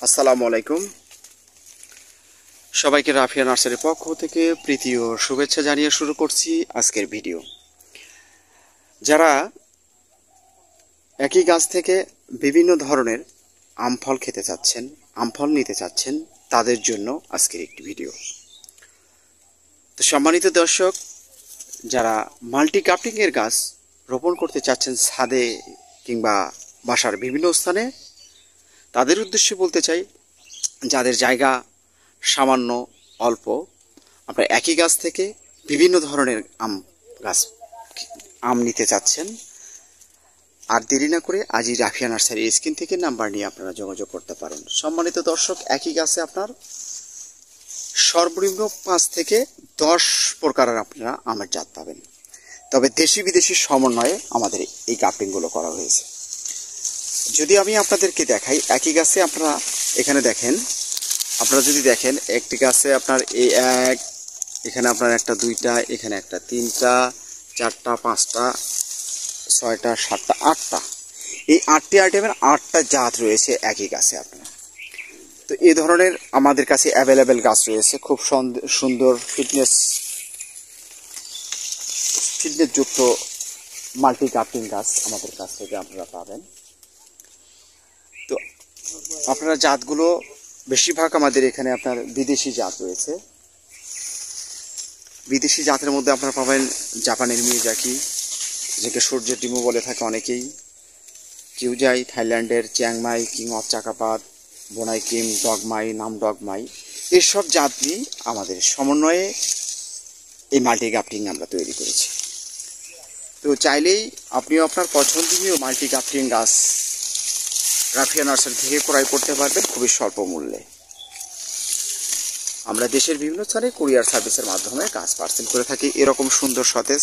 আসসালামু আলাইকুম। সবাইকে রাফিয়া নার্সারির পক্ষ থেকে প্রীতি ও শুভেচ্ছা জানিয়ে শুরু করছি আজকের ভিডিও। যারা একই গাছ থেকে বিভিন্ন ধরনের আম ফল খেতে চাচ্ছেন, আম ফল নিতে চাচ্ছেন, তাদের জন্য আজকের একটি ভিডিও। তো সম্মানিত দর্শক, যারা মাল্টি কাপটিংয়ের গাছ রোপণ করতে চাচ্ছেন ছাদে কিংবা বাসার বিভিন্ন স্থানে, তাদের উদ্দেশ্যে বলতে চাই, যাদের জায়গা সামান্য অল্প, আপনারা একই গাছ থেকে বিভিন্ন ধরনের আম নিতে চাচ্ছেন, আর দেরি না করে আজই রাফিয়া নার্সারি স্ক্রিন থেকে নাম্বার নিয়ে আপনারা যোগাযোগ করতে পারেন। সম্মানিত দর্শক, একই গাছে আপনার সর্বনিম্ন 5 থেকে 10 প্রকারের আপনারা আমের জাত পাবেন। তবে দেশি বিদেশি সমন্বয়ে আমাদের এই কাপটিংগুলো করা হয়েছে। যদি আমি আপনাদেরকে দেখাই, একই গাছে আপনারা এখানে দেখেন, আপনারা যদি দেখেন একটি গাছে আপনার এই এক, এখানে আপনার একটা দুইটা, এখানে একটা তিনটা, চারটা, পাঁচটা, ছয়টা, সাতটা, আটটা, এই 8টি আইটেমের 8টা জাত রয়েছে একই গাছে আপনার। তো এই ধরনের আমাদের কাছে অ্যাভেলেবেল গাছ রয়েছে, খুব সুন্দর ফিটনেসযুক্ত মাল্টি কাপটিং গাছ আমাদের কাছ থেকে আপনারা পাবেন। তো আপনারা জাতগুলো বেশিরভাগ আমাদের এখানে আপনার বিদেশি জাত রয়েছে। বিদেশি জাতের মধ্যে আপনারা পাবেন জাপানের মিয়াজাকি, যেকে সূর্যের ডিমও বলে থাকে অনেকেই, কিউজাই, থাইল্যান্ডের চিয়াংমাই, কিং অফ চাকাপাত, বোনাই কিম, ডগমাই, নাম ডগমাই, এসব জাত নিয়ে আমাদের সমন্বয়ে এই মাল্টি কাপটিং আমরা তৈরি করেছি। তো চাইলেই আপনিও আপনার পছন্দনীয় মাল্টি কাপটিং গাছ রাফিয়া নার্সারি থেকে ক্রয় করতে পারবেন খুবই স্বল্প মূল্যে। আমরা দেশের বিভিন্ন স্থানে কুরিয়ার সার্ভিসের মাধ্যমে গাছ পার্সেল করে থাকি। এরকম সুন্দর সতেজ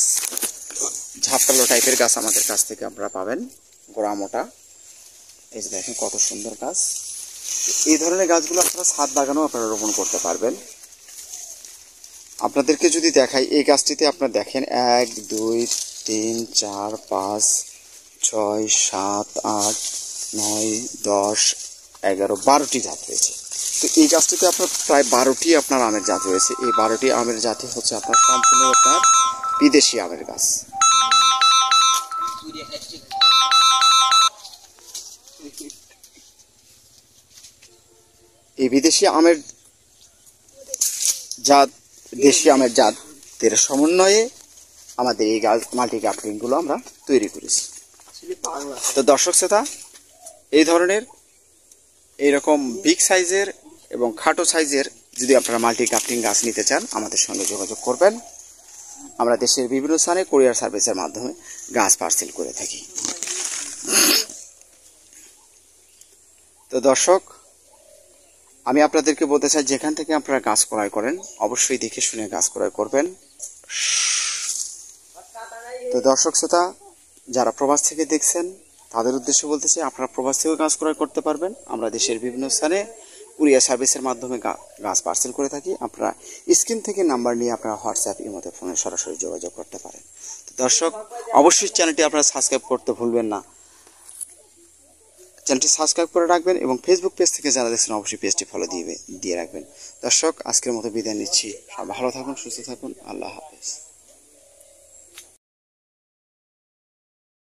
ঝাপটালো টাইপের গাছ আমাদের কাছ থেকে আপনারা পাবেন, গোড়া মোটা। এই যে দেখেন কত সুন্দর গাছ। এই ধরনের গাছগুলো আপনারা ছাদ বাগানেও আপনারা রোপণ করতে পারবেন। আপনাদেরকে যদি দেখাই, এই গাছটিতে আপনারা দেখেন 1 2 3 4 5 6 7 8 9 10 11 12টি জাত রয়েছে। তো এই গাছটিতে আপনার প্রায় 12টি আপনার আমের জাত রয়েছে। এই 12টি আমের জাতই হচ্ছে আপনার সম্পূর্ণ আপনার বিদেশি আমের গাছ। এই বিদেশি আমের জাত, দেশি আমের জাতের সমন্বয়ে আমাদের এই গাছ মাল্টি কাপটিংগুলো আমরা তৈরি করেছি। তো দর্শক শ্রোতা, এই ধরনের এইরকম বিগ সাইজের এবং খাটো সাইজের যদি আপনারা মাল্টি কাপটিং গাছ নিতে চান, আমাদের সঙ্গে যোগাযোগ করবেন। আমরা দেশের বিভিন্ন স্থানে কুরিয়ার সার্ভিসের মাধ্যমে গাছ পার্সেল করে থাকি। তো দর্শক, আমি আপনাদেরকে বলতে চাই, যেখান থেকে আপনারা গাছ ক্রয় করেন অবশ্যই দেখে শুনে গাছ ক্রয় করবেন। তো দর্শক শ্রোতা, যারা প্রবাস থেকে দেখছেন তাদের উদ্দেশ্যে বলতে চাই, আপনারা প্রবাস থেকেও গাছ ক্রয় করতে পারবেন। আমরা দেশের বিভিন্ন স্থানে কুরিয়ার সার্ভিসের মাধ্যমে গাছ পার্সেল করে থাকি। আপনারা স্ক্রিন থেকে নাম্বার নিয়ে আপনারা হোয়াটসঅ্যাপ, ইমোতে, ফোনে সরাসরি যোগাযোগ করতে পারেন। তো দর্শক, অবশ্যই চ্যানেলটি আপনারা সাবস্ক্রাইব করতে ভুলবেন না। চ্যানেলটি সাবস্ক্রাইব করে রাখবেন এবং ফেসবুক পেজ থেকে যারা দেখছেন অবশ্যই পেজটি ফলো দিয়ে রাখবেন। দর্শক, আজকের মতো বিদায় নিচ্ছি। সব ভালো থাকুন, সুস্থ থাকুন। আল্লাহ হাফেজ।